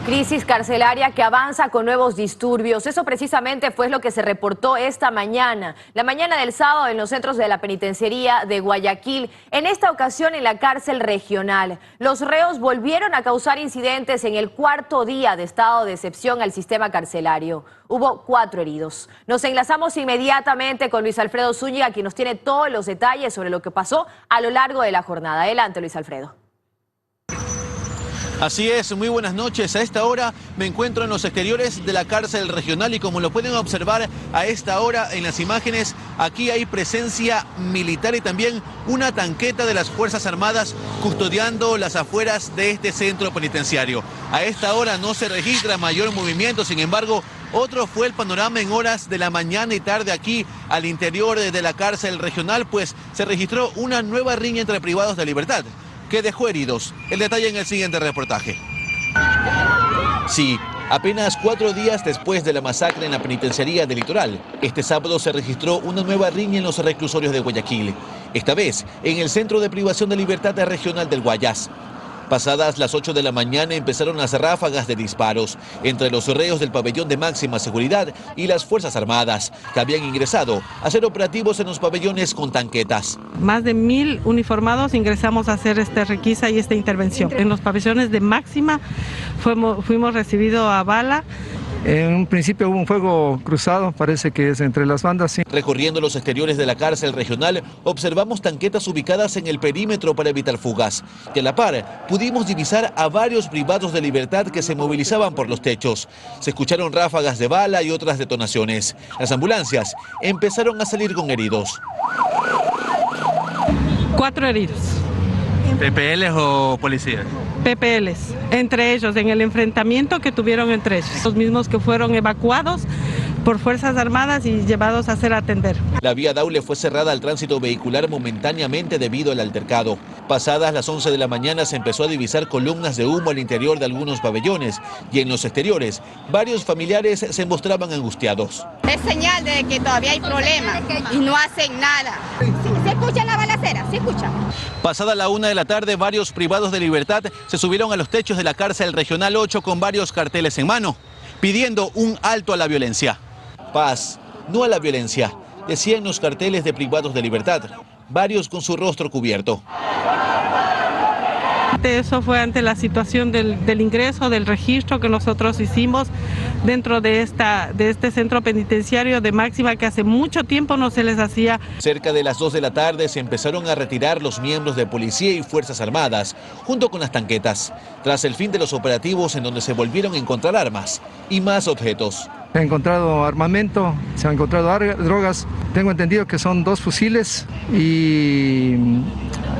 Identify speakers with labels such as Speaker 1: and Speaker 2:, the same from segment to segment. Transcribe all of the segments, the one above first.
Speaker 1: Crisis carcelaria que avanza con nuevos disturbios. Eso precisamente fue lo que se reportó esta mañana, la mañana del sábado en los centros de la penitenciaría de Guayaquil, en esta ocasión en la cárcel regional. Los reos volvieron a causar incidentes en el cuarto día de estado de excepción al sistema carcelario. Hubo 4 heridos. Nos enlazamos inmediatamente con Luis Alfredo Zúñiga, quien nos tiene todos los detalles sobre lo que pasó a lo largo de la jornada. Adelante, Luis Alfredo.
Speaker 2: Así es, muy buenas noches. A esta hora me encuentro en los exteriores de la cárcel regional y como lo pueden observar a esta hora en las imágenes, aquí hay presencia militar y también una tanqueta de las Fuerzas Armadas custodiando las afueras de este centro penitenciario. A esta hora no se registra mayor movimiento, sin embargo, otro fue el panorama en horas de la mañana y tarde aquí al interior de la cárcel regional, pues se registró una nueva riña entre privados de libertad que dejó heridos. El detalle en el siguiente reportaje. Sí, apenas 4 días después de la masacre en la penitenciaría del Litoral, este sábado se registró una nueva riña en los reclusorios de Guayaquil, esta vez en el Centro de Privación de Libertad Regional del Guayas. Pasadas las 8 de la mañana empezaron las ráfagas de disparos entre los reos del pabellón de máxima seguridad y las Fuerzas Armadas, que habían ingresado a hacer operativos en los pabellones con tanquetas.
Speaker 3: Más de 1000 uniformados ingresamos a hacer esta requisa y esta intervención. En los pabellones de máxima fuimos recibidos a bala.
Speaker 4: En un principio hubo un fuego cruzado, parece que es entre las bandas. Sí.
Speaker 2: Recorriendo los exteriores de la cárcel regional, observamos tanquetas ubicadas en el perímetro para evitar fugas. Y a la par, pudimos divisar a varios privados de libertad que se movilizaban por los techos. Se escucharon ráfagas de bala y otras detonaciones. Las ambulancias empezaron a salir con heridos.
Speaker 3: 4 heridos.
Speaker 2: ¿PPLs o policías?
Speaker 3: PPLs, entre ellos, en el enfrentamiento que tuvieron entre ellos. Los mismos que fueron evacuados por Fuerzas Armadas y llevados a ser atender.
Speaker 2: La vía Daule fue cerrada al tránsito vehicular momentáneamente debido al altercado. Pasadas las 11 de la mañana se empezó a divisar columnas de humo al interior de algunos pabellones y en los exteriores varios familiares se mostraban angustiados.
Speaker 5: Es señal de que todavía hay problemas y no hacen nada. Sí, se escucha la balacera, se escucha.
Speaker 2: Pasada la 1 de la tarde, varios privados de libertad se subieron a los techos de la cárcel regional 8 con varios carteles en mano, pidiendo un alto a la violencia. Paz, no a la violencia, decían los carteles de privados de libertad, varios con su rostro cubierto.
Speaker 3: Eso fue ante la situación del ingreso, del registro que nosotros hicimos dentro de este centro penitenciario de máxima que hace mucho tiempo no se les hacía.
Speaker 2: Cerca de las 2 de la tarde se empezaron a retirar los miembros de policía y Fuerzas Armadas, junto con las tanquetas, tras el fin de los operativos en donde se volvieron a encontrar armas y más objetos.
Speaker 4: Se ha encontrado armamento, se han encontrado drogas, tengo entendido que son 2 fusiles y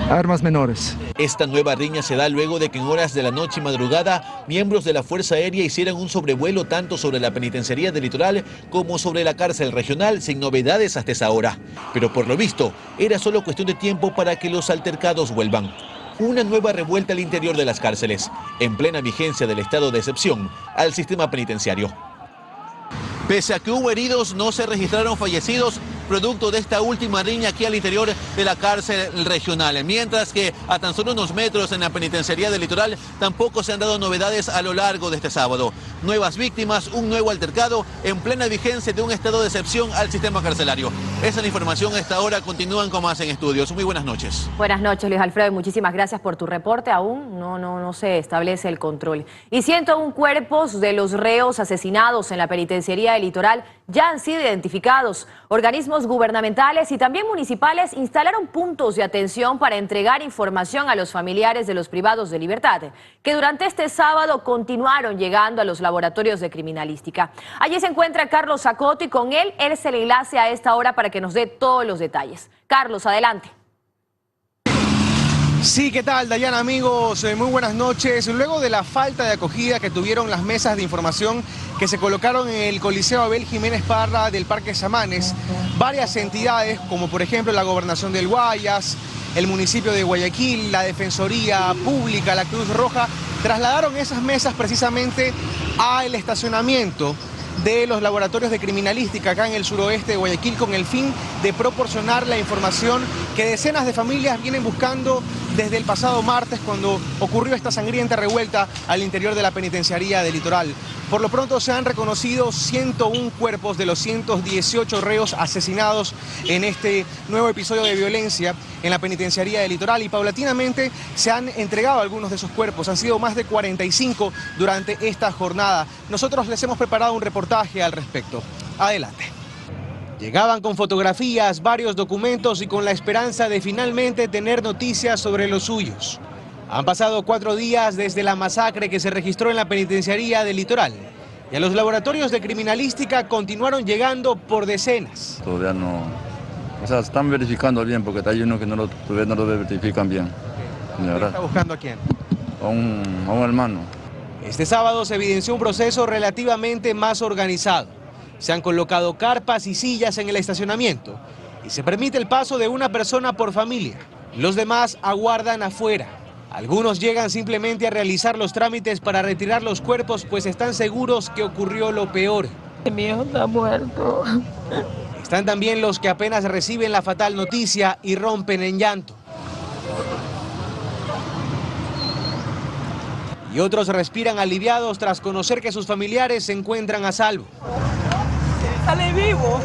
Speaker 4: armas menores.
Speaker 2: Esta nueva riña se da luego de que en horas de la noche y madrugada, miembros de la Fuerza Aérea hicieran un sobrevuelo tanto sobre la penitenciaría del Litoral como sobre la cárcel regional, sin novedades hasta esa hora. Pero por lo visto, era solo cuestión de tiempo para que los altercados vuelvan. Una nueva revuelta al interior de las cárceles, en plena vigencia del estado de excepción al sistema penitenciario. Pese a que hubo heridos, no se registraron fallecidos producto de esta última riña aquí al interior de la cárcel regional. Mientras que a tan solo unos metros en la penitenciaría del Litoral tampoco se han dado novedades a lo largo de este sábado. Nuevas víctimas, un nuevo altercado en plena vigencia de un estado de excepción al sistema carcelario. Esa es la información a esta hora. Continúan con más en estudios. Muy buenas noches.
Speaker 1: Buenas noches, Luis Alfredo, y muchísimas gracias por tu reporte. Aún no se establece el control. Y 101 cuerpos de los reos asesinados en la penitenciaría del Litoral ya han sido identificados. Organismos gubernamentales y también municipales instalaron puntos de atención para entregar información a los familiares de los privados de libertad, que durante este sábado continuaron llegando a los laboratorios de criminalística. Allí se encuentra Carlos Zacoto y con él es el enlace a esta hora para que nos dé todos los detalles. Carlos, adelante.
Speaker 6: Sí, ¿qué tal, Dayana, amigos? Muy buenas noches. Luego de la falta de acogida que tuvieron las mesas de información que se colocaron en el Coliseo Abel Jiménez Parra del Parque Samanes, varias entidades, como por ejemplo la Gobernación del Guayas, el municipio de Guayaquil, la Defensoría Pública, la Cruz Roja, trasladaron esas mesas precisamente al estacionamiento de los laboratorios de criminalística acá en el suroeste de Guayaquil con el fin de proporcionar la información que decenas de familias vienen buscando desde el pasado martes, cuando ocurrió esta sangrienta revuelta al interior de la penitenciaría del Litoral. Por lo pronto se han reconocido 101 cuerpos de los 118 reos asesinados en este nuevo episodio de violencia en la penitenciaría del Litoral, y paulatinamente se han entregado algunos de esos cuerpos. Han sido más de 45 durante esta jornada. Nosotros les hemos preparado un reportaje al respecto. Adelante. Llegaban con fotografías, varios documentos y con la esperanza de finalmente tener noticias sobre los suyos. Han pasado 4 días desde la masacre que se registró en la penitenciaría del Litoral, y a los laboratorios de criminalística continuaron llegando por decenas.
Speaker 7: Todavía no, o sea, están verificando bien, porque hay uno que todavía no lo verifican bien.
Speaker 6: ¿Está buscando a quién?
Speaker 7: A un hermano.
Speaker 6: Este sábado se evidenció un proceso relativamente más organizado. Se han colocado carpas y sillas en el estacionamiento y se permite el paso de una persona por familia. Los demás aguardan afuera. Algunos llegan simplemente a realizar los trámites para retirar los cuerpos, pues están seguros que ocurrió lo peor.
Speaker 8: Mi hijo está muerto.
Speaker 6: Están también los que apenas reciben la fatal noticia y rompen en llanto. Y otros respiran aliviados tras conocer que sus familiares se encuentran a salvo.
Speaker 8: Sale vivo.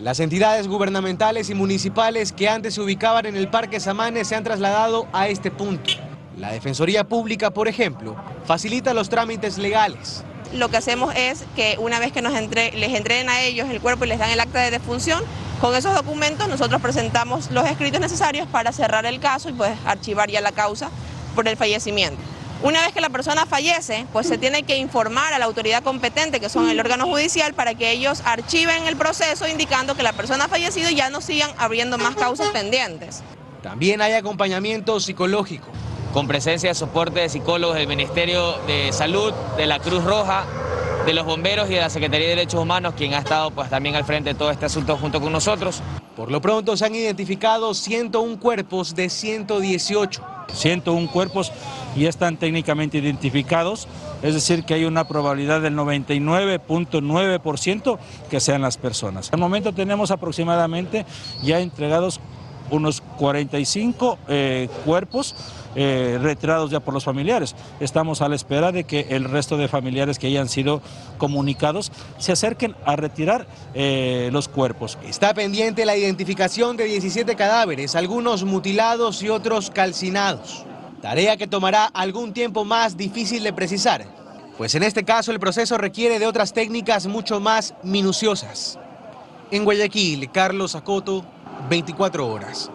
Speaker 6: Las entidades gubernamentales y municipales que antes se ubicaban en el Parque Samanes se han trasladado a este punto. La Defensoría Pública, por ejemplo, facilita los trámites legales.
Speaker 9: Lo que hacemos es que una vez que les entreguen a ellos el cuerpo y les dan el acta de defunción, con esos documentos nosotros presentamos los escritos necesarios para cerrar el caso y pues archivar ya la causa por el fallecimiento. Una vez que la persona fallece, pues se tiene que informar a la autoridad competente, que son el órgano judicial, para que ellos archiven el proceso indicando que la persona ha fallecido y ya no sigan abriendo más causas pendientes.
Speaker 6: También hay acompañamiento psicológico.
Speaker 10: Con presencia de soporte de psicólogos del Ministerio de Salud, de la Cruz Roja, de los bomberos y de la Secretaría de Derechos Humanos, quien ha estado pues también al frente de todo este asunto junto con nosotros.
Speaker 6: Por lo pronto se han identificado 101 cuerpos de 118.
Speaker 11: 101 cuerpos ya están técnicamente identificados, es decir que hay una probabilidad del 99.9% que sean las personas. Al momento tenemos aproximadamente ya entregados unos 45 cuerpos retirados ya por los familiares. Estamos a la espera de que el resto de familiares que hayan sido comunicados se acerquen a retirar los cuerpos.
Speaker 6: Está pendiente la identificación de 17 cadáveres, algunos mutilados y otros calcinados. Tarea que tomará algún tiempo más, difícil de precisar, pues en este caso el proceso requiere de otras técnicas mucho más minuciosas. En Guayaquil, Carlos Acoto, 24 horas.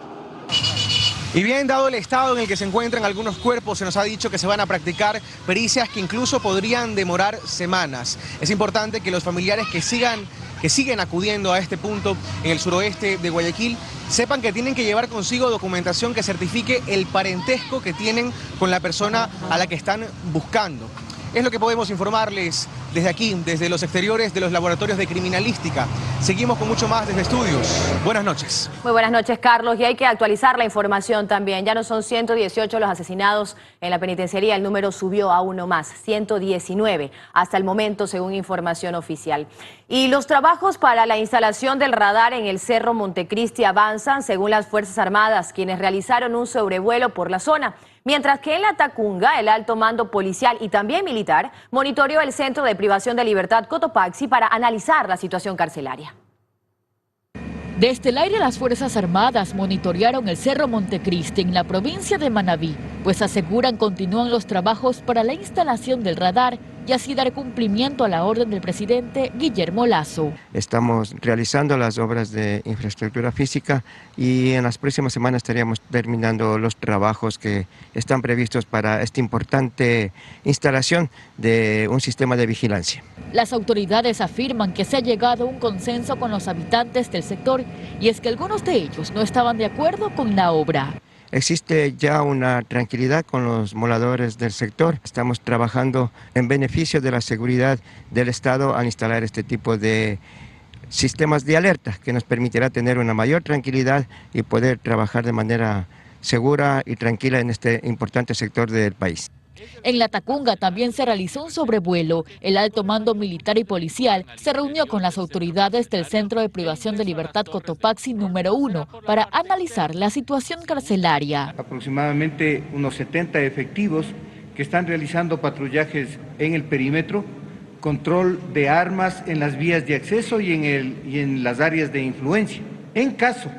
Speaker 6: Y bien, dado el estado en el que se encuentran algunos cuerpos, se nos ha dicho que se van a practicar pericias que incluso podrían demorar semanas. Es importante que los familiares que siguen acudiendo a este punto en el suroeste de Guayaquil sepan que tienen que llevar consigo documentación que certifique el parentesco que tienen con la persona a la que están buscando. Es lo que podemos informarles desde aquí, desde los exteriores de los laboratorios de criminalística. Seguimos con mucho más desde estudios. Buenas noches.
Speaker 1: Muy buenas noches, Carlos. Y hay que actualizar la información también. Ya no son 118 los asesinados en la penitenciaría, el número subió a uno más, 119 hasta el momento, según información oficial. Y los trabajos para la instalación del radar en el Cerro Montecristi avanzan, según las Fuerzas Armadas, quienes realizaron un sobrevuelo por la zona. Mientras que en la Tacunga, el alto mando policial y también militar monitoreó el centro de privación de libertad Cotopaxi para analizar la situación carcelaria.
Speaker 12: Desde el aire, las Fuerzas Armadas monitorearon el Cerro Montecristi en la provincia de Manabí, pues aseguran continúan los trabajos para la instalación del radar y así dar cumplimiento a la orden del presidente Guillermo Lasso.
Speaker 13: Estamos realizando las obras de infraestructura física y en las próximas semanas estaríamos terminando los trabajos que están previstos para esta importante instalación de un sistema de vigilancia.
Speaker 12: Las autoridades afirman que se ha llegado a un consenso con los habitantes del sector y es que algunos de ellos no estaban de acuerdo con la obra.
Speaker 13: Existe ya una tranquilidad con los moradores del sector. Estamos trabajando en beneficio de la seguridad del Estado al instalar este tipo de sistemas de alerta que nos permitirá tener una mayor tranquilidad y poder trabajar de manera segura y tranquila en este importante sector del país.
Speaker 12: En La Tacunga también se realizó un sobrevuelo. El alto mando militar y policial se reunió con las autoridades del Centro de Privación de Libertad Cotopaxi número 1 para analizar la situación carcelaria.
Speaker 14: Aproximadamente unos 70 efectivos que están realizando patrullajes en el perímetro, control de armas en las vías de acceso y en las áreas de influencia. En caso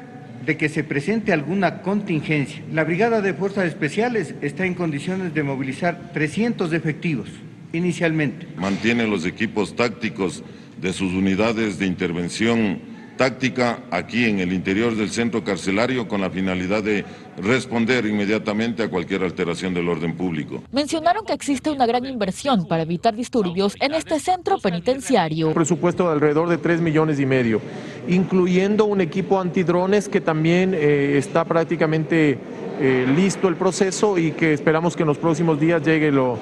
Speaker 14: de que se presente alguna contingencia, la Brigada de Fuerzas Especiales está en condiciones de movilizar 300 efectivos inicialmente.
Speaker 15: Mantiene los equipos tácticos de sus unidades de intervención táctica aquí en el interior del centro carcelario con la finalidad de responder inmediatamente a cualquier alteración del orden público.
Speaker 12: Mencionaron que existe una gran inversión para evitar disturbios en este centro penitenciario.
Speaker 16: Un presupuesto de alrededor de 3,5 millones, incluyendo un equipo antidrones que también está prácticamente listo el proceso y que esperamos que en los próximos días llegue lo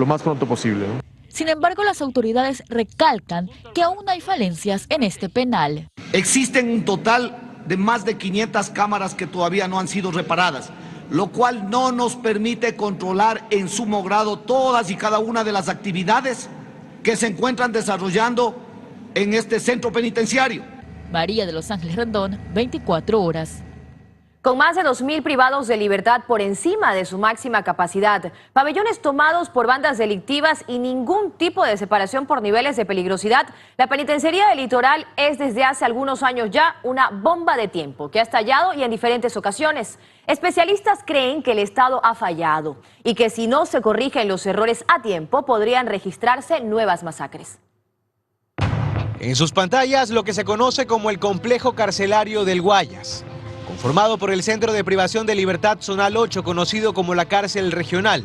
Speaker 16: más pronto posible, ¿no?
Speaker 12: Sin embargo, las autoridades recalcan que aún hay falencias en este penal.
Speaker 17: Existen un total de más de 500 cámaras que todavía no han sido reparadas, lo cual no nos permite controlar en sumo grado todas y cada una de las actividades que se encuentran desarrollando en este centro penitenciario.
Speaker 12: María de Los Ángeles Rendón, 24 horas.
Speaker 1: Con más de 2.000 privados de libertad por encima de su máxima capacidad, pabellones tomados por bandas delictivas y ningún tipo de separación por niveles de peligrosidad, la penitenciaría del Litoral es desde hace algunos años ya una bomba de tiempo que ha estallado y en diferentes ocasiones. Especialistas creen que el Estado ha fallado y que si no se corrigen los errores a tiempo podrían registrarse nuevas masacres.
Speaker 6: En sus pantallas lo que se conoce como el complejo carcelario del Guayas, conformado por el Centro de Privación de Libertad Zonal 8, conocido como la cárcel regional.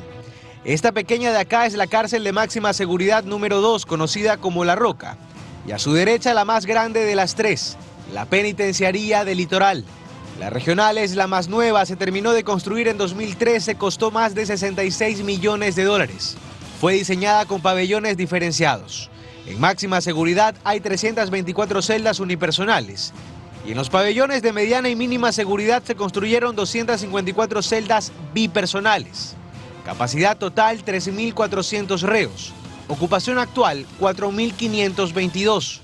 Speaker 6: Esta pequeña de acá es la cárcel de máxima seguridad número 2, conocida como La Roca. Y a su derecha la más grande de las tres, la penitenciaría del Litoral. La regional es la más nueva, se terminó de construir en 2013, costó más de 66 millones de dólares. Fue diseñada con pabellones diferenciados. En máxima seguridad hay 324 celdas unipersonales. Y en los pabellones de mediana y mínima seguridad se construyeron 254 celdas bipersonales. Capacidad total 13.400 reos. Ocupación actual 4.522.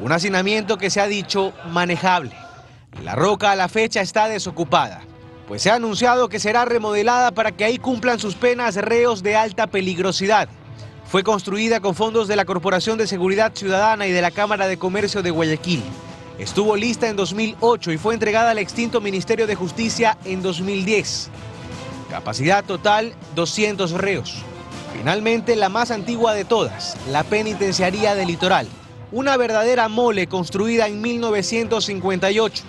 Speaker 6: Un hacinamiento que se ha dicho manejable. La Roca a la fecha está desocupada, pues se ha anunciado que será remodelada para que ahí cumplan sus penas reos de alta peligrosidad. Fue construida con fondos de la Corporación de Seguridad Ciudadana y de la Cámara de Comercio de Guayaquil. Estuvo lista en 2008 y fue entregada al extinto Ministerio de Justicia en 2010. Capacidad total 200 reos. Finalmente, la más antigua de todas, la penitenciaría del Litoral. Una verdadera mole construida en 1958.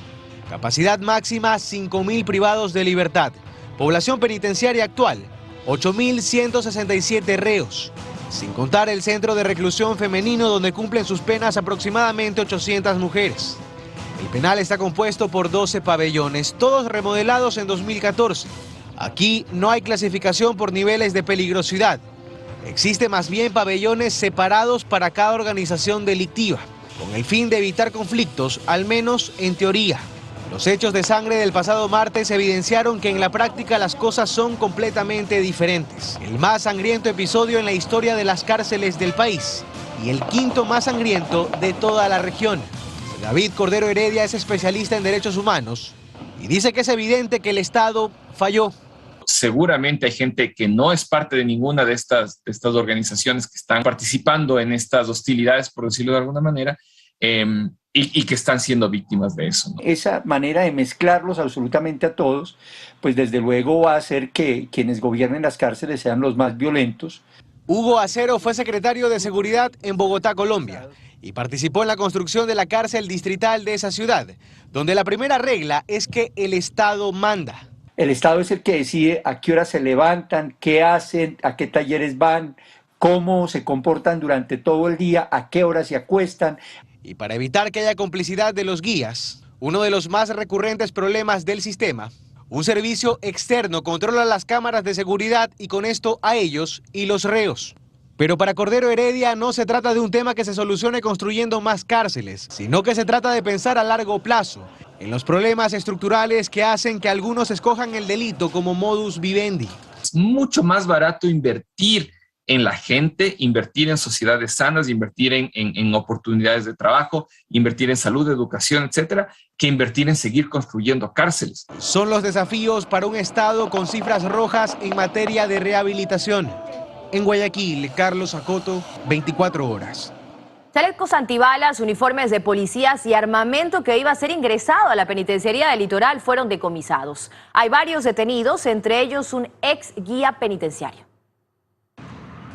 Speaker 6: Capacidad máxima 5.000 privados de libertad. Población penitenciaria actual 8.167 reos. Sin contar el centro de reclusión femenino donde cumplen sus penas aproximadamente 800 mujeres. El penal está compuesto por 12 pabellones, todos remodelados en 2014. Aquí no hay clasificación por niveles de peligrosidad. Existe más bien pabellones separados para cada organización delictiva, con el fin de evitar conflictos, al menos en teoría. Los hechos de sangre del pasado martes evidenciaron que en la práctica las cosas son completamente diferentes. El más sangriento episodio en la historia de las cárceles del país y el quinto más sangriento de toda la región. David Cordero Heredia es especialista en derechos humanos y dice que es evidente que el Estado falló.
Speaker 18: Seguramente hay gente que no es parte de ninguna de estas organizaciones que están participando en estas hostilidades, por decirlo de alguna manera, y que están siendo víctimas de eso, ¿no?
Speaker 19: Esa manera de mezclarlos absolutamente a todos, pues desde luego va a hacer que quienes gobiernen las cárceles sean los más violentos.
Speaker 6: Hugo Acero fue secretario de Seguridad en Bogotá, Colombia, y participó en la construcción de la cárcel distrital de esa ciudad, donde la primera regla es que el Estado manda.
Speaker 19: El Estado es el que decide a qué horas se levantan, qué hacen, a qué talleres van, cómo se comportan durante todo el día, a qué horas se acuestan.
Speaker 6: Y para evitar que haya complicidad de los guías, uno de los más recurrentes problemas del sistema, un servicio externo controla las cámaras de seguridad y con esto a ellos y los reos. Pero para Cordero Heredia no se trata de un tema que se solucione construyendo más cárceles, sino que se trata de pensar a largo plazo en los problemas estructurales que hacen que algunos escojan el delito como modus vivendi.
Speaker 18: Es mucho más barato invertir en la gente, invertir en sociedades sanas, invertir en oportunidades de trabajo, invertir en salud, educación, etcétera, que invertir en seguir construyendo cárceles.
Speaker 6: Son los desafíos para un Estado con cifras rojas en materia de rehabilitación. En Guayaquil, Carlos Acoto, 24 horas.
Speaker 1: Chalecos antibalas, uniformes de policías y armamento que iba a ser ingresado a la penitenciaría del Litoral fueron decomisados. Hay varios detenidos, entre ellos un ex guía penitenciario.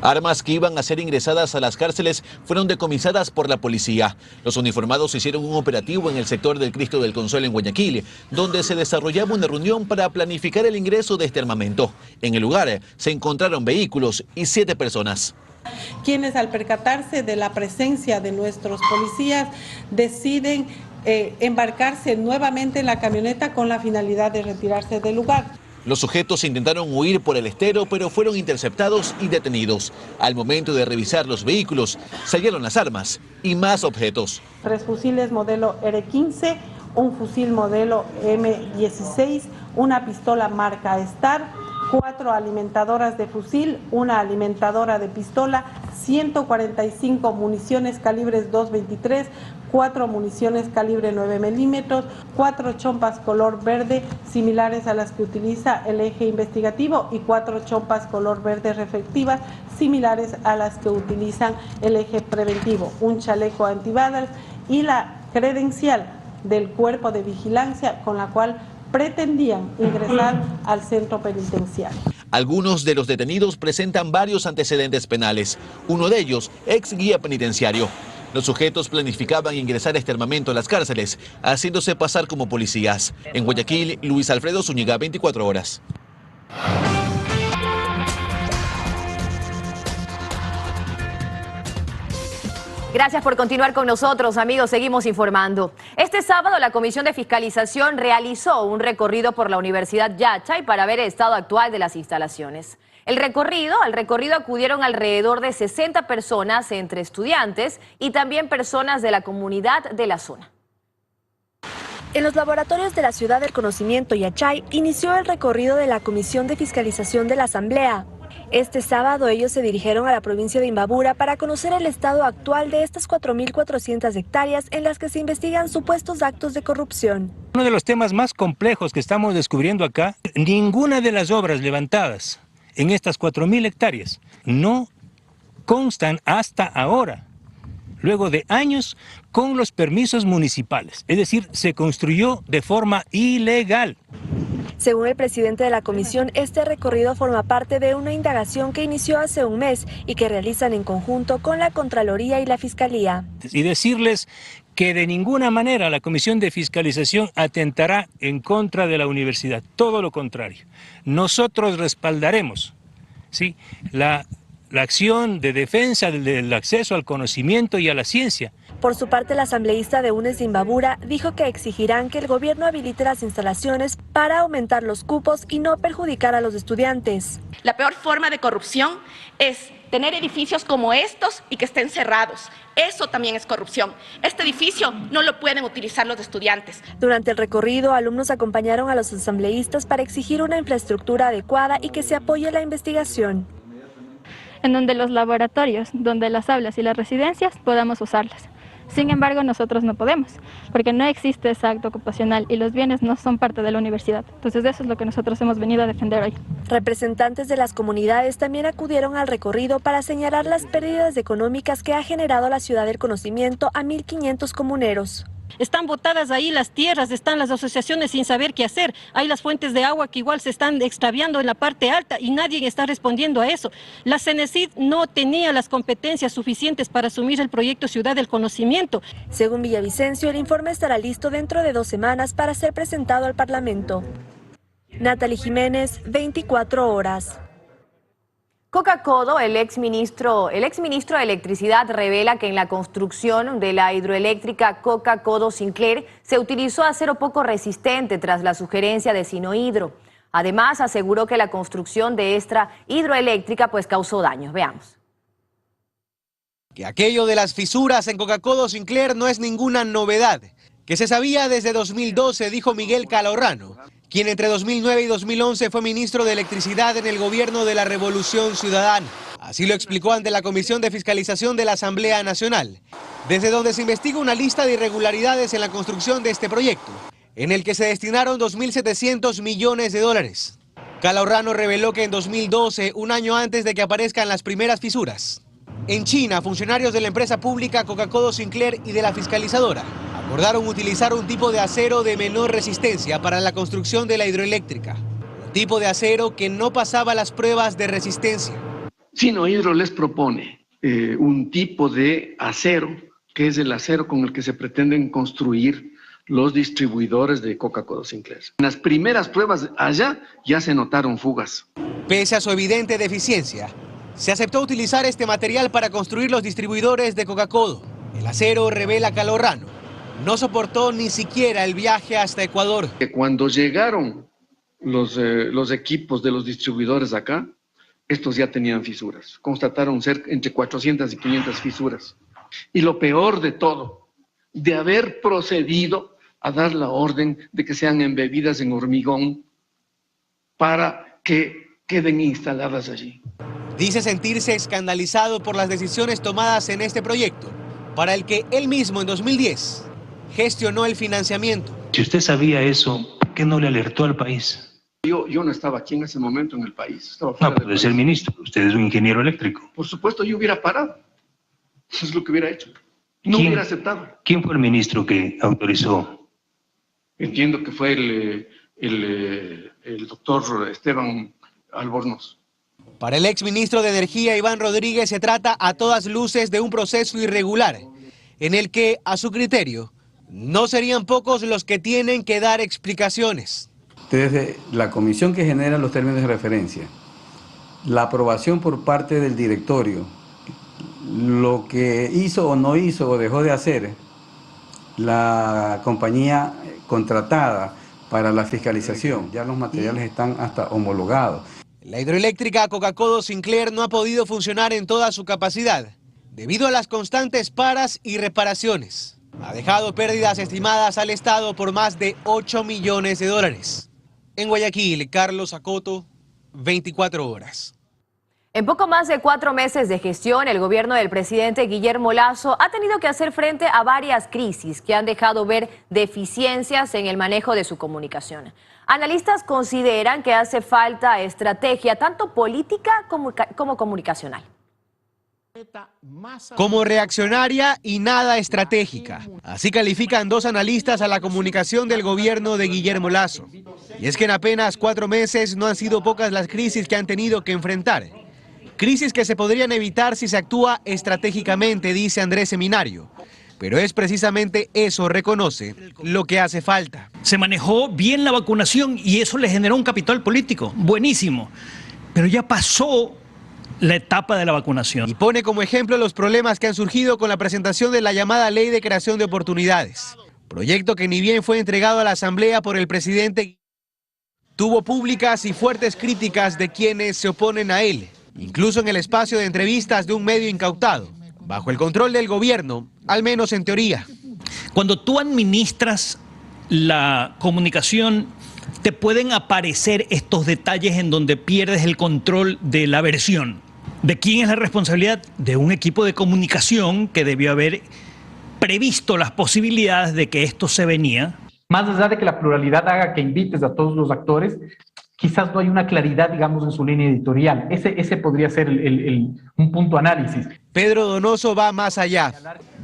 Speaker 2: Armas que iban a ser ingresadas a las cárceles fueron decomisadas por la policía. Los uniformados hicieron un operativo en el sector del Cristo del Consuelo en Guayaquil, donde se desarrollaba una reunión para planificar el ingreso de este armamento. En el lugar se encontraron vehículos y 7 personas.
Speaker 3: Quienes al percatarse de la presencia de nuestros policías deciden embarcarse nuevamente en la camioneta con la finalidad de retirarse del lugar.
Speaker 2: Los sujetos intentaron huir por el estero, pero fueron interceptados y detenidos. Al momento de revisar los vehículos, se hallaron las armas y más objetos.
Speaker 3: 3 fusiles modelo R15, un fusil modelo M16, una pistola marca Star, 4 alimentadoras de fusil, una alimentadora de pistola, 145 municiones calibres 223, 4 municiones calibre 9 milímetros, 4 chompas color verde similares a las que utiliza el eje investigativo y 4 chompas color verde reflectivas similares a las que utilizan el eje preventivo, un chaleco antibalas y la credencial del cuerpo de vigilancia con la cual pretendían ingresar al centro penitenciario.
Speaker 2: Algunos de los detenidos presentan varios antecedentes penales, uno de ellos ex guía penitenciario. Los sujetos planificaban ingresar este armamento a las cárceles, haciéndose pasar como policías. En Guayaquil, Luis Alfredo Zúñiga, 24 horas.
Speaker 1: Gracias por continuar con nosotros, amigos. Seguimos informando. Este sábado la Comisión de Fiscalización realizó un recorrido por la Universidad Yachay para ver el estado actual de las instalaciones. Al recorrido acudieron alrededor de 60 personas, entre estudiantes y también personas de la comunidad de la zona.
Speaker 20: En los laboratorios de la Ciudad del Conocimiento Yachay inició el recorrido de la Comisión de Fiscalización de la Asamblea. Este sábado ellos se dirigieron a la provincia de Imbabura para conocer el estado actual de estas 4.400 hectáreas en las que se investigan supuestos actos de corrupción.
Speaker 21: Uno de los temas más complejos que estamos descubriendo acá, ninguna de las obras levantadas en estas 4.000 hectáreas no constan hasta ahora, luego de años, con los permisos municipales. Es decir, se construyó de forma ilegal.
Speaker 20: Según el presidente de la comisión, este recorrido forma parte de una indagación que inició hace un mes y que realizan en conjunto con la Contraloría y la Fiscalía.
Speaker 21: Y decirles que de ninguna manera la Comisión de Fiscalización atentará en contra de la universidad, todo lo contrario. Nosotros respaldaremos, ¿sí?, la acción de defensa del acceso al conocimiento y a la ciencia.
Speaker 20: Por su parte, la asambleísta de UNES de Imbabura dijo que exigirán que el gobierno habilite las instalaciones para aumentar los cupos y no perjudicar a los estudiantes.
Speaker 5: La peor forma de corrupción es tener edificios como estos y que estén cerrados. Eso también es corrupción. Este edificio no lo pueden utilizar los estudiantes.
Speaker 20: Durante el recorrido, alumnos acompañaron a los asambleístas para exigir una infraestructura adecuada y que se apoye la investigación.
Speaker 22: En donde los laboratorios, donde las aulas y las residencias podamos usarlas. Sin embargo, nosotros no podemos, porque no existe ese acto ocupacional y los bienes no son parte de la universidad. Entonces, eso es lo que nosotros hemos venido a defender hoy.
Speaker 20: Representantes de las comunidades también acudieron al recorrido para señalar las pérdidas económicas que ha generado la Ciudad del Conocimiento a 1.500 comuneros.
Speaker 23: Están botadas ahí las tierras, están las asociaciones sin saber qué hacer. Hay las fuentes de agua que igual se están extraviando en la parte alta y nadie está respondiendo a eso. La CENESID no tenía las competencias suficientes para asumir el proyecto Ciudad del Conocimiento.
Speaker 20: Según Villavicencio, el informe estará listo dentro de 2 semanas para ser presentado al Parlamento. Natalie Jiménez, 24 horas.
Speaker 1: Coca-Codo, el exministro de Electricidad, revela que en la construcción de la hidroeléctrica Coca-Codo Sinclair se utilizó acero poco resistente tras la sugerencia de Sinohidro. Además, aseguró que la construcción de esta hidroeléctrica causó daños. Veamos.
Speaker 6: Que aquello de las fisuras en Coca-Codo Sinclair no es ninguna novedad. que se sabía desde 2012, dijo Miguel Calorrano, quien entre 2009 y 2011 fue ministro de Electricidad en el gobierno de la Revolución Ciudadana. Así lo explicó ante la Comisión de Fiscalización de la Asamblea Nacional, desde donde se investiga una lista de irregularidades en la construcción de este proyecto, en el que se destinaron 2.700 millones de dólares. Calorrano reveló que en 2012, un año antes de que aparezcan las primeras fisuras, en China, funcionarios de la empresa pública Coca-Cola Sinclair y de la fiscalizadora acordaron utilizar un tipo de acero de menor resistencia para la construcción de la hidroeléctrica, un tipo de acero que no pasaba las pruebas de resistencia.
Speaker 4: Sinohydro les propone un tipo de acero, que es el acero con el que se pretenden construir los distribuidores de Coca-Cola Sinclair. En las primeras pruebas allá ya se notaron fugas.
Speaker 6: Pese a su evidente deficiencia, se aceptó utilizar este material para construir los distribuidores de Coca-Cola. El acero, revela Calorrano, no soportó ni siquiera el viaje hasta Ecuador.
Speaker 4: Cuando llegaron los equipos de los distribuidores acá, estos ya tenían fisuras. Constataron entre 400 y 500 fisuras. Y lo peor de todo, de haber procedido a dar la orden de que sean embebidas en hormigón para que queden instaladas allí.
Speaker 6: Dice sentirse escandalizado por las decisiones tomadas en este proyecto, para el que él mismo en 2010 gestionó el financiamiento.
Speaker 21: Si usted sabía eso, ¿por qué no le alertó al país?
Speaker 4: Yo no estaba aquí en ese momento en el país. Estaba
Speaker 21: No, puede ser ministro. Usted es un ingeniero eléctrico.
Speaker 4: Por supuesto, yo hubiera parado. Eso es lo que hubiera hecho. No hubiera aceptado.
Speaker 21: ¿Quién fue el ministro que autorizó?
Speaker 4: Entiendo que fue el doctor Esteban Albornoz.
Speaker 6: Para el exministro de Energía, Iván Rodríguez, se trata a todas luces de un proceso irregular, en el que, a su criterio, no serían pocos los que tienen que dar explicaciones.
Speaker 7: Desde la comisión que genera los términos de referencia, la aprobación por parte del directorio, lo que hizo o no hizo o dejó de hacer la compañía contratada para la fiscalización, ya los materiales están hasta homologados.
Speaker 6: La hidroeléctrica Coca-Cola Sinclair no ha podido funcionar en toda su capacidad, debido a las constantes paras y reparaciones. Ha dejado pérdidas estimadas al Estado por más de 8 millones de dólares. En Guayaquil, Carlos Acoto, 24 horas.
Speaker 1: En poco más de 4 meses de gestión, el gobierno del presidente Guillermo Lasso ha tenido que hacer frente a varias crisis que han dejado ver deficiencias en el manejo de su comunicación. Analistas consideran que hace falta estrategia tanto política como comunicacional.
Speaker 6: Como reaccionaria y nada estratégica. Así califican 2 analistas a la comunicación del gobierno de Guillermo Lasso. Y es que en apenas 4 meses no han sido pocas las crisis que han tenido que enfrentar. Crisis que se podrían evitar si se actúa estratégicamente, dice Andrés Seminario. Pero es precisamente eso, reconoce, lo que hace falta.
Speaker 8: Se manejó bien la vacunación y eso le generó un capital político, buenísimo. Pero ya pasó la etapa de la vacunación.
Speaker 6: Y pone como ejemplo los problemas que han surgido con la presentación de la llamada Ley de Creación de Oportunidades. Proyecto que ni bien fue entregado a la Asamblea por el presidente, tuvo públicas y fuertes críticas de quienes se oponen a él, incluso en el espacio de entrevistas de un medio incautado, bajo el control del gobierno, al menos en teoría.
Speaker 8: Cuando tú administras la comunicación, te pueden aparecer estos detalles en donde pierdes el control de la versión. ¿De quién es la responsabilidad? De un equipo de comunicación que debió haber previsto las posibilidades de que esto se venía.
Speaker 24: Más allá de que la pluralidad haga que invites a todos los actores, quizás no hay una claridad, digamos, en su línea editorial. Ese podría ser un punto de análisis.
Speaker 6: Pedro Donoso va más allá.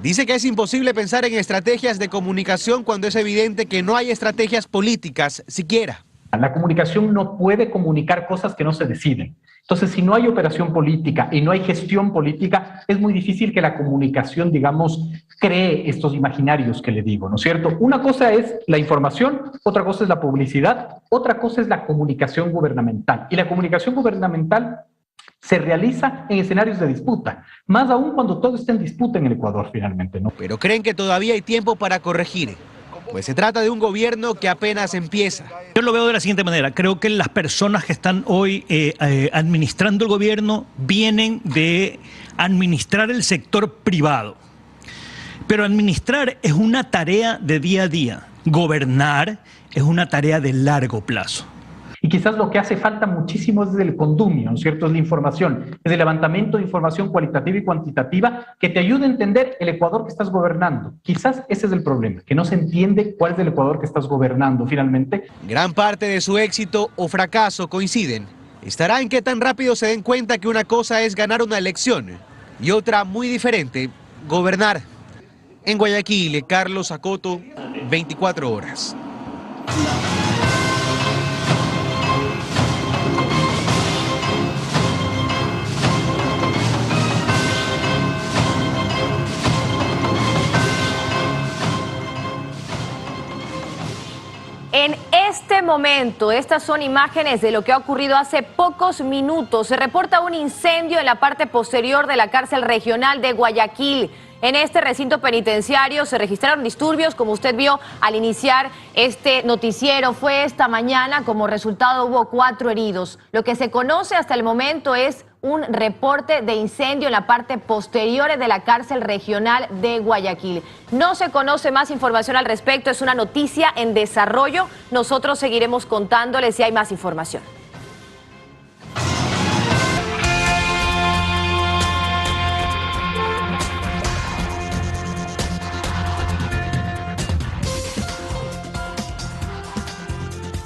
Speaker 6: Dice que es imposible pensar en estrategias de comunicación cuando es evidente que no hay estrategias políticas siquiera.
Speaker 24: La comunicación no puede comunicar cosas que no se deciden. Entonces, si no hay operación política y no hay gestión política, es muy difícil que la comunicación, digamos, cree estos imaginarios que le digo, ¿no es cierto? Una cosa es la información, otra cosa es la publicidad, otra cosa es la comunicación gubernamental. Y la comunicación gubernamental se realiza en escenarios de disputa, más aún cuando todo está en disputa en el Ecuador finalmente, ¿no?
Speaker 6: Pero creen que todavía hay tiempo para corregir, pues se trata de un gobierno que apenas empieza.
Speaker 8: Yo lo veo de la siguiente manera, creo que las personas que están hoy administrando el gobierno vienen de administrar el sector privado. Pero administrar es una tarea de día a día. Gobernar es una tarea de largo plazo.
Speaker 24: Y quizás lo que hace falta muchísimo es el condumio, ¿no es cierto? Es la información, es el levantamiento de información cualitativa y cuantitativa que te ayude a entender el Ecuador que estás gobernando. Quizás ese es el problema, que no se entiende cuál es el Ecuador que estás gobernando finalmente.
Speaker 6: Gran parte de su éxito o fracaso coinciden. Estará en qué tan rápido se den cuenta que una cosa es ganar una elección y otra muy diferente, gobernar. En Guayaquil, Carlos Acoto, 24 horas.
Speaker 1: En este momento, estas son imágenes de lo que ha ocurrido hace pocos minutos. Se reporta un incendio en la parte posterior de la cárcel regional de Guayaquil. En este recinto penitenciario se registraron disturbios, como usted vio al iniciar este noticiero. Fue esta mañana, como resultado hubo 4 heridos. Lo que se conoce hasta el momento es un reporte de incendio en la parte posterior de la cárcel regional de Guayaquil. No se conoce más información al respecto, es una noticia en desarrollo. Nosotros seguiremos contándoles si hay más información.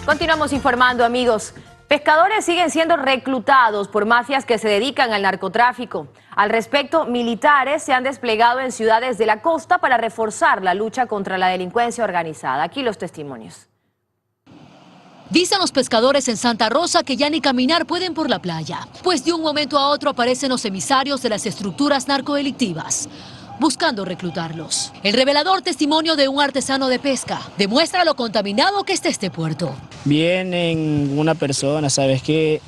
Speaker 1: Continuamos informando, amigos. Pescadores siguen siendo reclutados por mafias que se dedican al narcotráfico. Al respecto, militares se han desplegado en ciudades de la costa para reforzar la lucha contra la delincuencia organizada. Aquí los testimonios.
Speaker 9: Dicen los pescadores en Santa Rosa que ya ni caminar pueden por la playa, pues de un momento a otro aparecen los emisarios de las estructuras narcodelictivas, buscando reclutarlos. El revelador testimonio de un artesano de pesca demuestra lo contaminado que está este puerto.
Speaker 10: Vienen una persona, ¿sabes qué?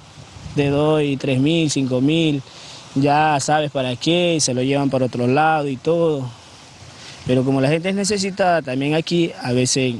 Speaker 10: De 2 y 3 mil, 5 mil, ya sabes para qué, y se lo llevan para otro lado y todo. Pero como la gente es necesitada, también aquí a veces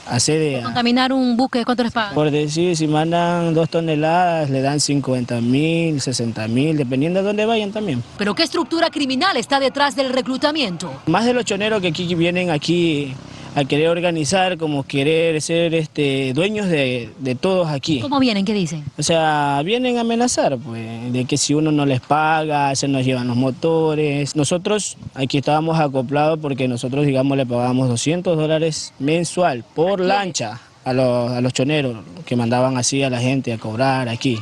Speaker 10: hace de...
Speaker 9: Contaminar un buque, ¿cuánto les pagan?
Speaker 10: Por decir, si mandan 2 toneladas, le dan 50 mil, 60 mil, dependiendo de dónde vayan también.
Speaker 9: ¿Pero qué estructura criminal está detrás del reclutamiento?
Speaker 10: Más de los choneros que aquí vienen aquí a querer organizar, como querer ser dueños de todos aquí.
Speaker 9: ¿Cómo vienen? ¿Qué dicen?
Speaker 10: O sea, vienen a amenazar, pues, de que si uno no les paga, se nos llevan los motores. Nosotros aquí estábamos acoplados porque nosotros, digamos, le pagábamos $200 mensual por lancha a los choneros que mandaban así a la gente a cobrar aquí.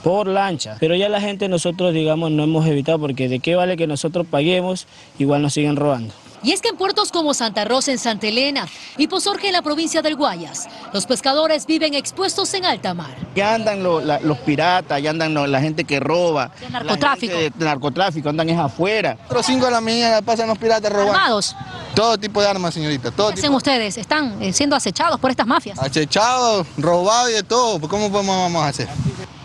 Speaker 10: Por lancha. Pero ya la gente nosotros, digamos, no hemos evitado porque de qué vale que nosotros paguemos, igual nos siguen robando.
Speaker 9: Y es que en puertos como Santa Rosa en Santa Elena y Pozorge en la provincia del Guayas, los pescadores viven expuestos en alta mar.
Speaker 11: Ya andan los piratas, ya andan la gente que roba.
Speaker 9: De narcotráfico.
Speaker 11: De narcotráfico, andan es afuera. A las 5 de la mañana pasan los piratas robando.
Speaker 9: ¿Armados?
Speaker 11: Todo tipo de armas, señorita.
Speaker 9: ¿Qué hacen ustedes? ¿Están siendo acechados por estas mafias?
Speaker 11: Acechados, robados y de todo. ¿Cómo vamos a hacer?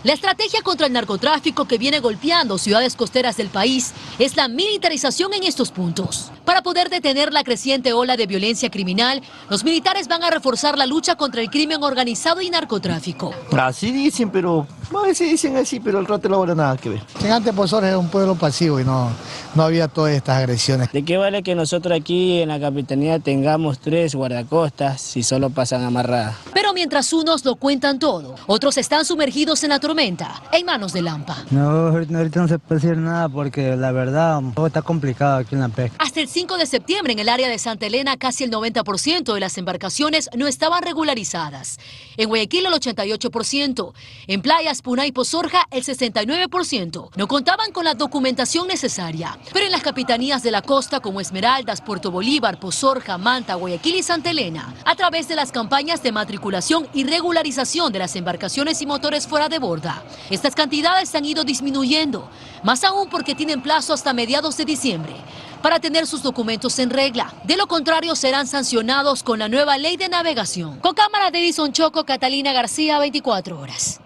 Speaker 9: La estrategia contra el narcotráfico que viene golpeando ciudades costeras del país es la militarización en estos puntos. Para poder detener la creciente ola de violencia criminal, los militares van a reforzar la lucha contra el crimen organizado y narcotráfico.
Speaker 11: Así dicen, pero a veces dicen así, pero al rato no habrá nada que ver.
Speaker 13: Antes Pozorge era un pueblo pasivo y no había todas estas agresiones.
Speaker 10: ¿De qué vale que nosotros aquí en la capitanía tengamos 3 guardacostas si solo pasan amarradas?
Speaker 9: Pero mientras unos lo cuentan todo, otros están sumergidos en la tormenta, en manos de Lampa.
Speaker 25: No, ahorita no se puede decir nada porque la verdad todo está complicado aquí en la pesca.
Speaker 9: Hasta el 5 de septiembre en el área de Santa Elena casi el 90% de las embarcaciones no estaban regularizadas. En Guayaquil el 88%, en playas Puná y Pozorja el 69%. No contaban con la documentación necesaria. Pero en las capitanías de la costa como Esmeraldas, Puerto Bolívar, Pozorja, Manta, Guayaquil y Santa Elena, a través de las campañas de matriculación y regularización de las embarcaciones y motores fuera de borda, estas cantidades han ido disminuyendo, más aún porque tienen plazo hasta mediados de diciembre para tener sus documentos en regla. De lo contrario, serán sancionados con la nueva ley de navegación. Con cámara de Edison Choco, Catalina García, 24 horas.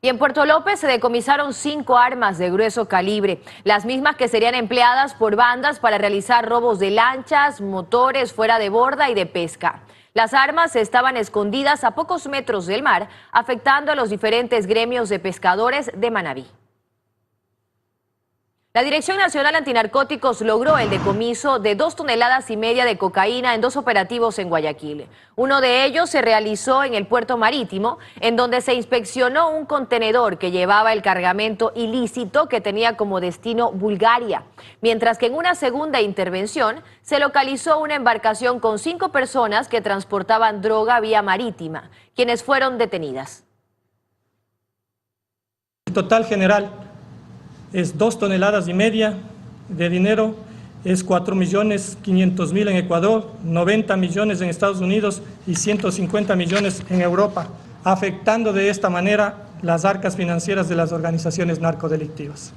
Speaker 1: Y en Puerto López se decomisaron 5 armas de grueso calibre, las mismas que serían empleadas por bandas para realizar robos de lanchas, motores fuera de borda y de pesca. Las armas estaban escondidas a pocos metros del mar, afectando a los diferentes gremios de pescadores de Manabí. La Dirección Nacional Antinarcóticos logró el decomiso de 2,5 toneladas de cocaína en 2 operativos en Guayaquil. Uno de ellos se realizó en el puerto marítimo, en donde se inspeccionó un contenedor que llevaba el cargamento ilícito que tenía como destino Bulgaria, mientras que en una segunda intervención se localizó una embarcación con 5 personas que transportaban droga vía marítima, quienes fueron detenidas.
Speaker 12: El total general es 2,5 toneladas de dinero, es 4.500.000 en Ecuador, 90 millones en Estados Unidos y 150 millones en Europa, afectando de esta manera las arcas financieras de las organizaciones narcodelictivas.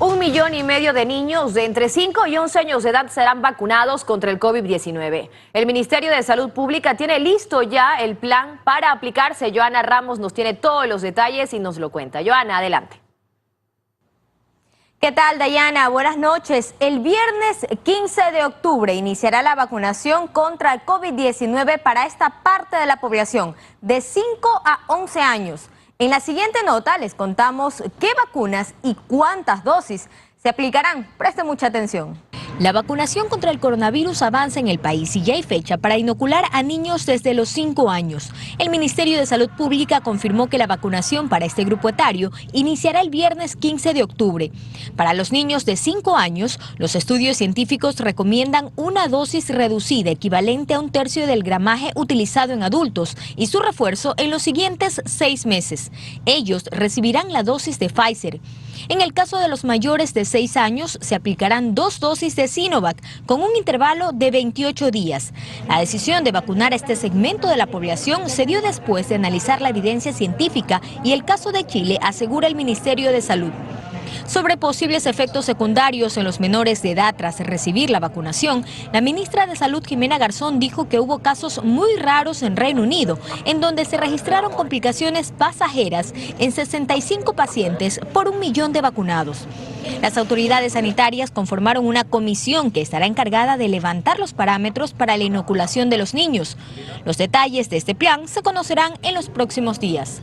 Speaker 1: $1,5 millones de niños de entre 5 y 11 años de edad serán vacunados contra el COVID-19. El Ministerio de Salud Pública tiene listo ya el plan para aplicarse. Joana Ramos nos tiene todos los detalles y nos lo cuenta. Joana, adelante.
Speaker 14: ¿Qué tal, Dayana? Buenas noches. El viernes 15 de octubre iniciará la vacunación contra el COVID-19 para esta parte de la población de 5 a 11 años. En la siguiente nota les contamos qué vacunas y cuántas dosis se aplicarán. Preste mucha atención.
Speaker 15: La vacunación contra el coronavirus avanza en el país y ya hay fecha para inocular a niños desde los 5 años. El Ministerio de Salud Pública confirmó que la vacunación para este grupo etario iniciará el viernes 15 de octubre. Para los niños de 5 años, los estudios científicos recomiendan una dosis reducida equivalente a 1/3 del gramaje utilizado en adultos y su refuerzo en los siguientes 6 meses. Ellos recibirán la dosis de Pfizer. En el caso de los mayores de 6 años, se aplicarán 2 dosis de Sinovac con un intervalo de 28 días. La decisión de vacunar a este segmento de la población se dio después de analizar la evidencia científica y el caso de Chile, asegura el Ministerio de Salud. Sobre posibles efectos secundarios en los menores de edad tras recibir la vacunación, la ministra de Salud, Jimena Garzón, dijo que hubo casos muy raros en Reino Unido, en donde se registraron complicaciones pasajeras en 65 pacientes por 1 millón de vacunados. Las autoridades sanitarias conformaron una comisión que estará encargada de levantar los parámetros para la inoculación de los niños. Los detalles de este plan se conocerán en los próximos días.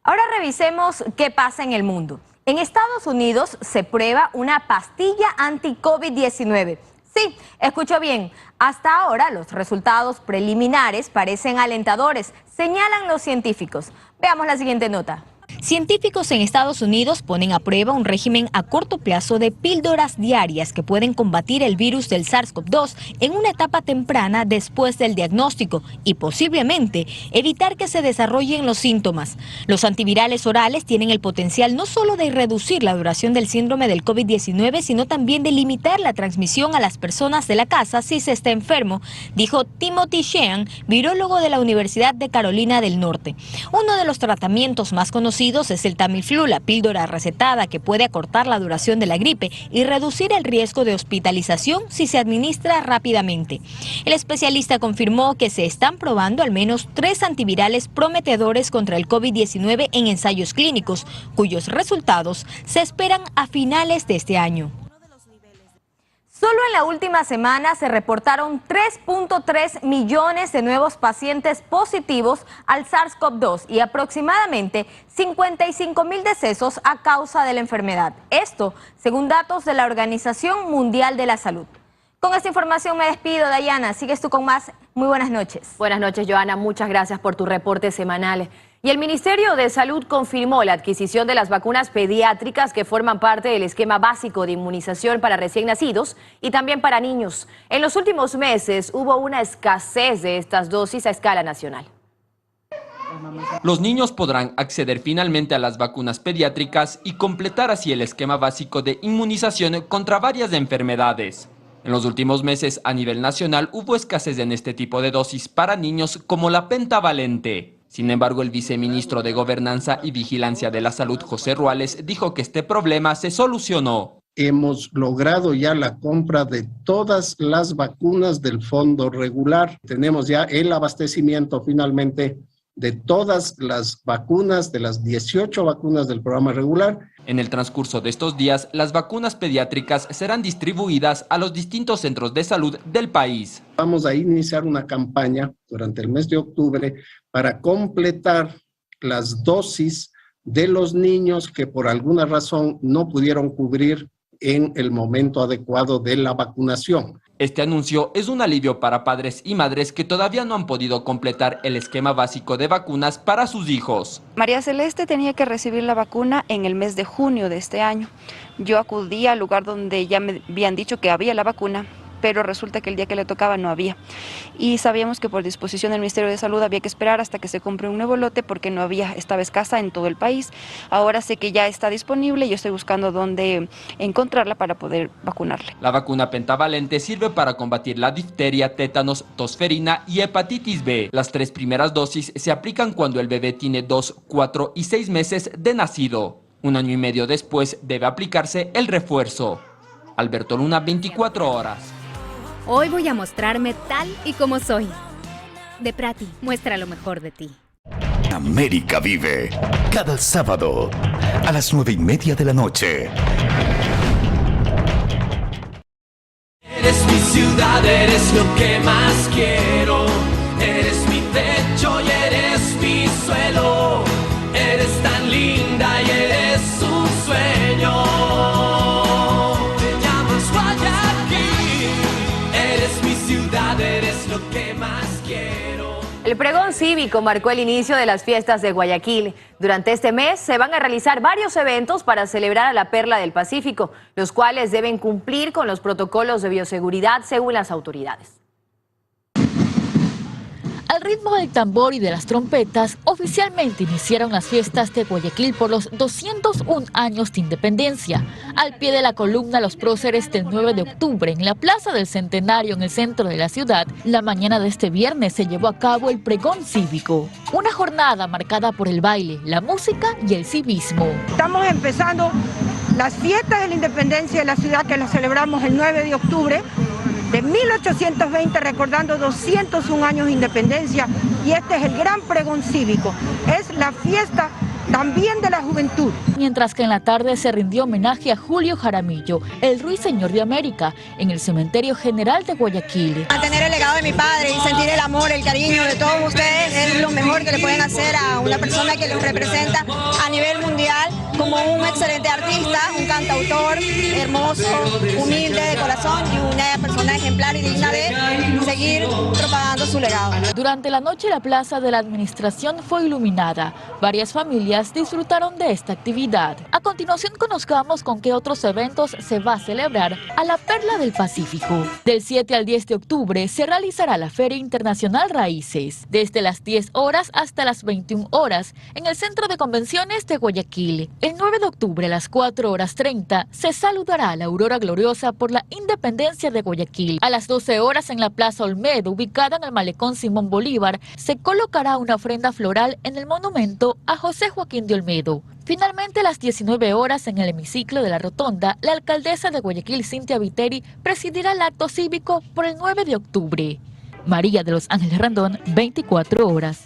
Speaker 14: Ahora revisemos qué pasa en el mundo. En Estados Unidos se prueba una pastilla anti-COVID-19. Sí, escuchó bien. Hasta ahora los resultados preliminares parecen alentadores, señalan los científicos. Veamos la siguiente nota.
Speaker 15: Científicos en Estados Unidos ponen a prueba un régimen a corto plazo de píldoras diarias que pueden combatir el virus del SARS-CoV-2 en una etapa temprana después del diagnóstico y posiblemente evitar que se desarrollen los síntomas. Los antivirales orales tienen el potencial no solo de reducir la duración del síndrome del COVID-19, sino también de limitar la transmisión a las personas de la casa si se está enfermo, dijo Timothy Sheehan, virólogo de la Universidad de Carolina del Norte. Uno de los tratamientos más conocidos es el Tamiflu, la píldora recetada que puede acortar la duración de la gripe y reducir el riesgo de hospitalización si se administra rápidamente. El especialista confirmó que se están probando al menos 3 antivirales prometedores contra el COVID-19 en ensayos clínicos, cuyos resultados se esperan a finales de este año.
Speaker 14: Solo en la última semana se reportaron 3.3 millones de nuevos pacientes positivos al SARS-CoV-2 y aproximadamente 55.000 decesos a causa de la enfermedad. Esto según datos de la Organización Mundial de la Salud. Con esta información me despido, Dayana. Sigues tú con más. Muy buenas noches.
Speaker 1: Buenas noches, Joana. Muchas gracias por tu reporte semanal. Y el Ministerio de Salud confirmó la adquisición de las vacunas pediátricas que forman parte del esquema básico de inmunización para recién nacidos y también para niños. En los últimos meses hubo una escasez de estas dosis a escala nacional.
Speaker 16: Los niños podrán acceder finalmente a las vacunas pediátricas y completar así el esquema básico de inmunización contra varias enfermedades. En los últimos meses a nivel nacional hubo escasez en este tipo de dosis para niños como la pentavalente. Sin embargo, el viceministro de Gobernanza y Vigilancia de la Salud, José Ruales, dijo que este problema se solucionó.
Speaker 17: Hemos logrado ya la compra de todas las vacunas del fondo regular. Tenemos ya el abastecimiento finalmente de todas las vacunas, de las 18 vacunas del programa regular.
Speaker 16: En el transcurso de estos días, las vacunas pediátricas serán distribuidas a los distintos centros de salud del país.
Speaker 17: Vamos a iniciar una campaña durante el mes de octubre para completar las dosis de los niños que por alguna razón no pudieron cubrir en el momento adecuado de la vacunación.
Speaker 16: Este anuncio es un alivio para padres y madres que todavía no han podido completar el esquema básico de vacunas para sus hijos.
Speaker 2: María Celeste tenía que recibir la vacuna en el mes de junio de este año. Yo acudí al lugar donde ya me habían dicho que había la vacuna, pero resulta que el día que le tocaba no había. Y sabíamos que por disposición del Ministerio de Salud había que esperar hasta que se compre un nuevo lote porque no había, estaba escasa en todo el país. Ahora sé que ya está disponible y yo estoy buscando dónde encontrarla para poder vacunarle.
Speaker 16: La vacuna pentavalente sirve para combatir la difteria, tétanos, tosferina y hepatitis B. Las 3 primeras dosis se aplican cuando el bebé tiene 2, 4 y 6 meses de nacido. 1 año y medio después debe aplicarse el refuerzo. Alberto Luna, 24 horas.
Speaker 3: Hoy voy a mostrarme tal y como soy. De Prati, muestra lo mejor de ti.
Speaker 5: América Vive, cada sábado a las 9:30 de la noche.
Speaker 18: Eres mi ciudad, eres lo que más quiero. Eres mi techo y eres mi suelo. Eres tan linda y eres un sueño. Eres lo que más quiero.
Speaker 1: El pregón cívico marcó el inicio de las fiestas de Guayaquil. Durante este mes se van a realizar varios eventos para celebrar a la Perla del Pacífico, los cuales deben cumplir con los protocolos de bioseguridad según las autoridades.
Speaker 9: Al ritmo del tambor y de las trompetas, oficialmente iniciaron las fiestas de Guayaquil por los 201 años de independencia. Al pie de la columna Los Próceres del 9 de octubre, en la Plaza del Centenario, en el centro de la ciudad, la mañana de este viernes se llevó a cabo el pregón cívico. Una jornada marcada por el baile, la música y el civismo.
Speaker 19: Estamos empezando las fiestas de la independencia de la ciudad que las celebramos el 9 de octubre. De 1820, recordando 201 años de independencia, y este es el gran pregón cívico. Es la fiesta también de la juventud.
Speaker 9: Mientras que en la tarde se rindió homenaje a Julio Jaramillo, el ruiseñor de América, en el Cementerio General de Guayaquil.
Speaker 26: Mantener el legado de mi padre y sentir el amor, el cariño de todos ustedes es lo mejor que le pueden hacer a una persona que los representa a nivel mundial como un excelente artista, un cantautor hermoso, humilde de corazón y una persona ejemplar y digna de seguir propagando su legado.
Speaker 9: Durante la noche la plaza de la administración fue iluminada. Varias familias disfrutaron de esta actividad. A continuación conozcamos con qué otros eventos se va a celebrar a la Perla del Pacífico. Del 7 al 10 de octubre se realizará la Feria Internacional Raíces, desde las 10 horas hasta las 21 horas en el Centro de Convenciones de Guayaquil. El 9 de octubre a las 4:30 se saludará a la aurora gloriosa por la independencia de Guayaquil. A las 12 horas en la Plaza Olmedo, ubicada en el Malecón Simón Bolívar, se colocará una ofrenda floral en el monumento a José Joaquín de Olmedo. Finalmente, a las 19 horas en el hemiciclo de la Rotonda, la alcaldesa de Guayaquil, Cintia Viteri, presidirá el acto cívico por el 9 de octubre. María de los Ángeles Randón, 24 horas.